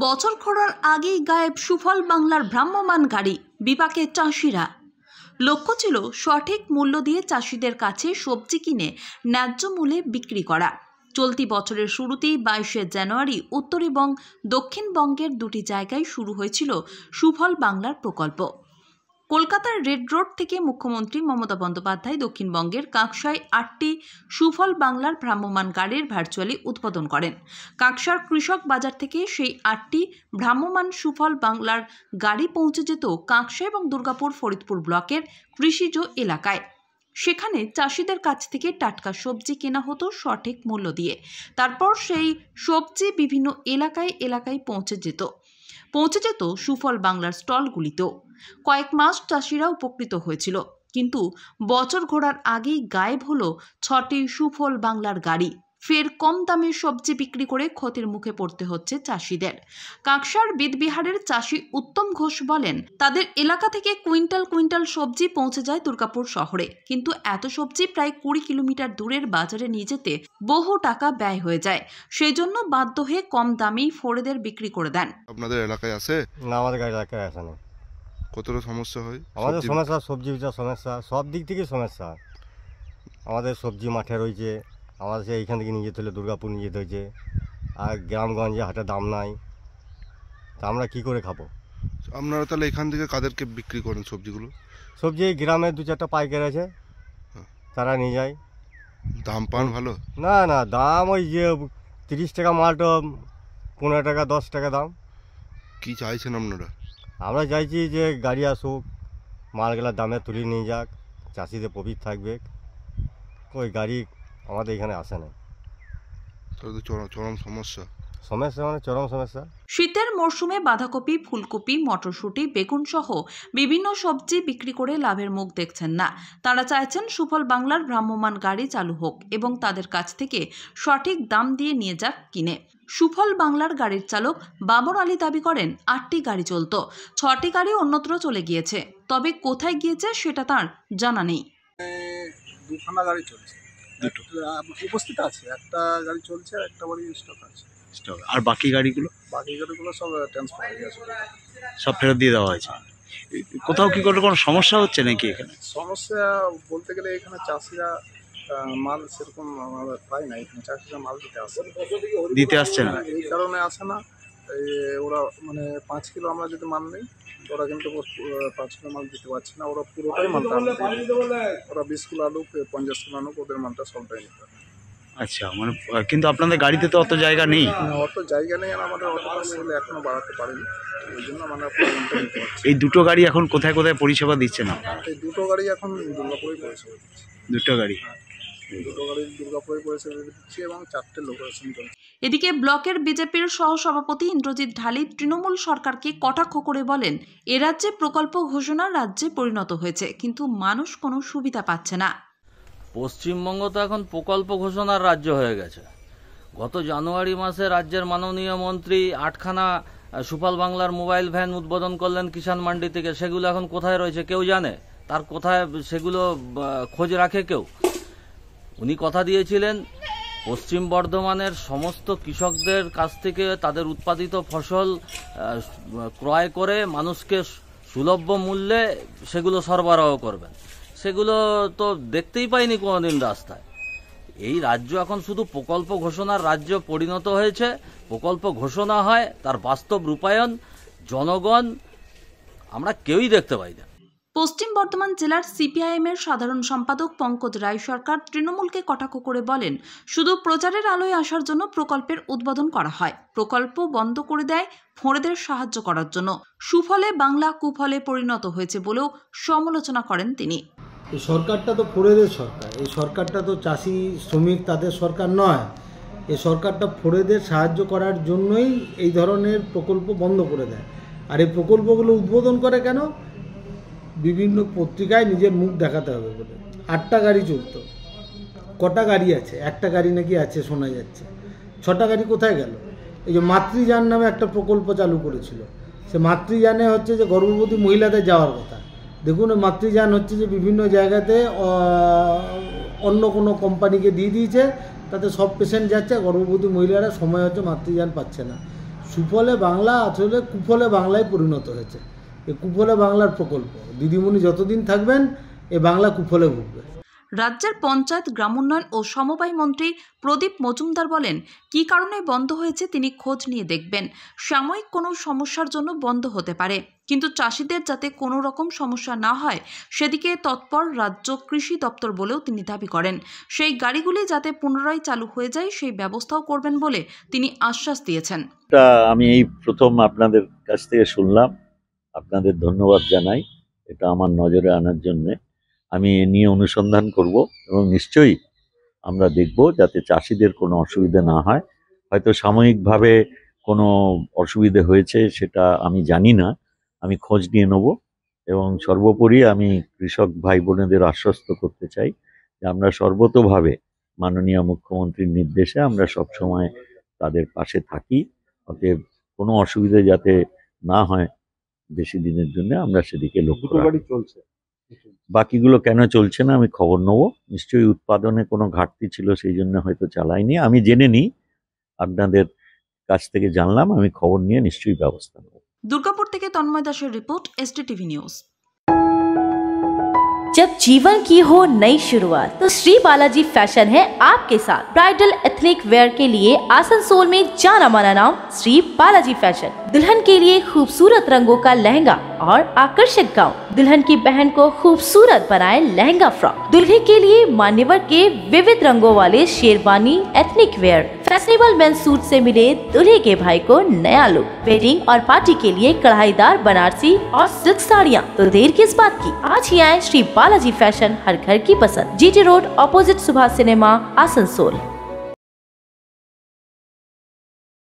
বছর ঘোরার আগেই গায়েব সুফল বাংলার ভ্রাম্যমাণ গাড়ি, বিপাকে চাষিরা। লক্ষ্য ছিল সঠিক মূল্য দিয়ে চাষিদের কাছে সবজি কিনে ন্যায্য মূল্যে বিক্রি করা। চলতি বছরের শুরুতেই 22শে জানুয়ারি উত্তর এবং দক্ষিণবঙ্গের দুটি জায়গায় শুরু হয়েছিল সুফল বাংলার প্রকল্প। কলকাতার রেড রোড থেকে মুখ্যমন্ত্রী মমতা বন্দ্যোপাধ্যায় দক্ষিণবঙ্গের কাকসায় 8টি সুফল বাংলার ভ্রাম্যমাণ গাড়ির ভার্চুয়ালি উদ্বোধন করেন। কাকসার কৃষক বাজার থেকে সেই 8টি ভ্রাম্যমাণ সুফল বাংলার গাড়ি পৌঁছে যেত কাকসা এবং দুর্গাপুর ফরিদপুর ব্লকের কৃষিজ এলাকায়। সেখানে চাষিদের কাছ থেকে টাটকা সবজি কেনা হতো সঠিক মূল্য দিয়ে। তারপর সেই সবজি বিভিন্ন এলাকায় পৌঁছে যেত সুফল বাংলার স্টলগুলিতেও। কয়েক মাস চাষিরা উপকৃত হয়েছিল, কিন্তু বছর ঘোরার আগেই গায়েব হলো 6টি সুফল বাংলার গাড়ি। ফের কম দামে সবজি বিক্রি করে ক্ষতির মুখে পড়তে হচ্ছে চাষিদের। কাকসার বিদবিহারের চাষি উত্তম ঘোষ বলেন, তাদের এলাকা থেকে কুইন্টাল সবজি পৌঁছে যায় দুর্গাপুর শহরে, কিন্তু এত সবজি প্রায় 20 কিলোমিটার দূরের বাজারে নিয়ে যেতে বহু টাকা ব্যয় হয়ে যায়। সেই জন্য বাধ্য হয়ে কম দামেই ফোরেদের বিক্রি করে দেন। আপনাদের এলাকায় আসে না? আমাদের এলাকায় আসে না। কতটা সমস্যা হয়? আমাদের সমস্যা, সবজি বিচার সমস্যা, সব দিক থেকে সমস্যা। আমাদের সবজি মাঠে রয়েছে, আমাদের এইখান থেকে নিয়ে যেতে হলে দুর্গাপুর নিয়ে যেতে হয়েছে, আর গ্রামগঞ্জে হাটে দাম নাই, তা আমরা কী করে খাবো? আপনারা তাহলে এখান থেকে কাদেরকে বিক্রি করেন সবজিগুলো? সবজি গ্রামে 2-4টা পাইকার আছে, তারা নিয়ে যায়। দাম পান ভালো? না, দাম ওই যে 30 টাকা মালটা 15 টাকা 10 টাকা দাম। কি চাইছেন আপনারা? আমরা চাইছি যে গাড়ি আসুক, মালগুলা দামে তুলে নিয়ে যাক, চাষিদের প্রফিট থাকবে। ওই গাড়ি আমাদের এখানে আসে না। তাহলে তো চরম সমস্যা মানে চরম সমস্যা। শীতের মরশুমে বাঁধাকপি, ফুলকপি, মটরশুঁটি, বেগুন সহ বিভিন্ন সবজি বিক্রি করে লাভের মুখ দেখছেন না। তারা চাইছেন সুফল বাংলার ভ্রাম্যমাণ গাড়ি চালু হোক এবং তাদের কাছ থেকে সঠিক দাম দিয়ে নিয়ে যাক কিনে। সুফল বাংলার গাড়ির চালক বাবর আলী দাবি করেন, 8টি গাড়ি চলত, 6টি গাড়ি অন্যত্র চলে গিয়েছে, তবে কোথায় গিয়েছে সেটা তার জানা নেই। দুখানা গাড়ি চলছে, উপস্থিত আছে, একটা গাড়ি চলছে আর একটা গাড়ি স্টক আছে। আর বাকি গাড়িগুলো সব ট্রান্সফার হয়ে গেছে, সব ফেরত দিয়ে দেওয়া হয়েছে। কোথাও কি করে কোনো সমস্যা হচ্ছে নাকি? এখানে সমস্যা বলতে গেলে এখানে চাষিরা মাল সেরকম পায় না, এখানে চাষিরা মাল দিতে আসছে না, এই কারণে আসে না। ওরা মানে 5 কিলো আমরা যদি মাল নেই, ওরা কিন্তু 5 কিলো মাল দিতে পারছে না। ওরা পুরোটাই মালটা, ওরা 20 কিলো আলু 50 কিলো আলু ওদের মালটা সবটাই নিতে পারে। আচ্ছা, মানে কিন্তু আপনাদের গাড়িতে তো অত জায়গা নেই। অত জায়গা নেই আর আমাদের অতটা সেল এখনো বাড়াতে পারিনি, ওই জন্য আমরা নিতে পারছি। এই দুটো গাড়ি এখন কোথায় পরিষেবা দিচ্ছে না? এই দুটো গাড়ি এখন দুর্গাপুরে পরিষেবা দিচ্ছে। দুটো গাড়ি দুর্গাপুরে পরিষেবা দিচ্ছে এবং 4টে লোকেশন চলছে। এদিকে ব্লকের বিজেপির সহসভাপতি ইন্দ্রজিৎ ঢালি তৃণমূল সরকারকে কটাক্ষ করে বলেন, এ রাজ্যে প্রকল্প ঘোষণা রাজ্যে পরিণত হয়েছে, কিন্তু মানুষ কোনো সুবিধা পাচ্ছে না। পশ্চিমবঙ্গ তো এখন প্রকল্প ঘোষণার রাজ্য হয়ে গেছে। গত জানুয়ারি মাসে রাজ্যের মাননীয় মন্ত্রী 8খানা সুফল বাংলার মোবাইল ভ্যান উদ্বোধন করলেন কিষাণ মান্ডি থেকে। সেগুলো এখন কোথায় রয়েছে কেউ জানে? তার কোথায় সেগুলো খোঁজ রাখে কেউ? উনি কথা দিয়েছিলেন পশ্চিম বর্ধমানের সমস্ত কৃষকদের কাছ থেকে তাদের উৎপাদিত ফসল ক্রয় করে মানুষকে সুলভ্য মূল্যে সেগুলো সরবরাহ করবেন। সেগুলো তো দেখতেই পাইনি কোনোদিন রাস্তায়। এই রাজ্য এখন শুধু প্রকল্প ঘোষণার রাজ্য পরিণত হয়েছে। প্রকল্প ঘোষণা হয়, তার বাস্তব রূপায়ণ জনগণ আমরা কেউই দেখতে পাই না। পশ্চিম বর্ধমান জেলার সিপিআইএমের সাধারণ সম্পাদক পঙ্কজ রায় সরকার তৃণমূলকে কটাক্ষ করে বলেন, শুধু প্রচারের আলোয় আসার জন্য প্রকল্পের উদ্বোধন করা হয়, প্রকল্প বন্ধ করে দেয় ফোঁড়েদের সাহায্য করার জন্য। সুফলে বাংলা কুফলে পরিণত হয়েছে বলেও সমালোচনা করেন তিনি। এই সরকারটা তো ফোঁড়েদের সরকার, এই সরকারটা তো চাষি শ্রমিক তাদের সরকার নয়। এই সরকারটা ফোঁড়েদের সাহায্য করার জন্যই এই ধরনের প্রকল্প বন্ধ করে দেয়। আর এই প্রকল্পগুলো উদ্বোধন করে কেন? বিভিন্ন পত্রিকায় নিজের মুখ দেখাতে হবে বলে। 8টা গাড়ি চলত, কটা গাড়ি আছে? একটা গাড়ি নাকি আছে শোনা যাচ্ছে। 6টা গাড়ি কোথায় গেল? এই যে মাতৃযান নামে একটা প্রকল্প চালু করেছিল, সে মাতৃযানে হচ্ছে যে গর্ভবতী মহিলাদের যাওয়ার কথা। দেখুন, মাতৃযান হচ্ছে যে বিভিন্ন জায়গাতে অন্য কোনো কোম্পানিকে দিয়ে দিয়েছে, তাতে সব পেশেন্ট যাচ্ছে, গর্ভবতী মহিলারা সময় হচ্ছে মাতৃযান পাচ্ছে না। সুফলে বাংলা আসলে কুফলে বাংলায় পরিণত হয়েছে। এই কুফলে বাংলার প্রকল্প দিদিমণি যতদিন থাকবেন এ বাংলা কুফলে ভুগবে। রাজ্যের পঞ্চায়েত, গ্রামোন্নয়ন ও সমবায় মন্ত্রী প্রদীপ মজুমদার বলেন, কী কারণে বন্ধ হয়েছে তিনি খোঁজ নিয়ে দেখবেন। সাময়িক কোনো সমস্যার জন্য বন্ধ হতে পারে, কিন্তু চাষিদের যাতে কোনো রকম সমস্যা না হয় সেদিকে তৎপর রাজ্য কৃষি দপ্তর বলেও তিনি দাবি করেন। সেই গাড়িগুলি যাতে পুনরায় চালু হয়ে যায় সেই ব্যবস্থাও করবেন বলে তিনি আশ্বাস দিয়েছেন। আমি এই প্রথম আপনাদের কাছ থেকে শুনলাম, আপনাদের ধন্যবাদ জানাই এটা আমার নজরে আনার জন্যে। আমি এ নিয়ে অনুসন্ধান করব এবং নিশ্চয়ই আমরা দেখব যাতে চাষিদের কোনো অসুবিধা না হয়। হয়তো সাময়িকভাবে কোনো অসুবিধে হয়েছে সেটা আমি জানি না, আমি খোঁজ নিয়ে নেব এবং সর্বোপরি আমি কৃষক ভাই বোনেদের আশ্বস্ত করতে চাই যে আমরা সর্বতোভাবে মাননীয় মুখ্যমন্ত্রীর নির্দেশে আমরা সবসময় তাদের পাশে থাকি। অতএব কোনো অসুবিধা যাতে না হয় বেশি দিনের জন্য আমরা সেদিকে লক্ষ্য রাখি। বাকিগুলো কেন চলছে না আমি খবর নেব। নিশ্চয়ই উৎপাদনে কোনো ঘাটতি ছিল সেই জন্য হয়তো চালাইনি, আমি জেনে নিই, আপনাদের কাছ থেকে জানলাম, আমি খবর নিয়ে নিশ্চয়ই ব্যবস্থা নেব। দুর্গাপুর থেকে তন্ময় দাসের রিপোর্ট, SDTV নিউজ। जब जीवन की हो नई शुरुआत तो श्री बालाजी फैशन है आपके साथ। ब्राइडल एथनिक वेयर के लिए आसनसोल में जाना माना नाम श्री बालाजी फैशन। दुल्हन के लिए खूबसूरत रंगों का लहंगा और आकर्षक गाउन, दुल्हन की बहन को खूबसूरत बनाए लहंगा फ्रॉक, दुल्हे के लिए मान्यवर के विविध रंगों वाले sherwani ethnic wear, fashionable main suit से मिले दुल्हे के भाई को नया लुक, वेडिंग और पार्टी के लिए कढ़ाईदार बनारसी और सिल्क साड़ियाँ। तो देर किस बात की, आज ही आए श्री बालाजी फैशन, हर घर की पसंद। GT road, opposite Subhash cinema, Asansol.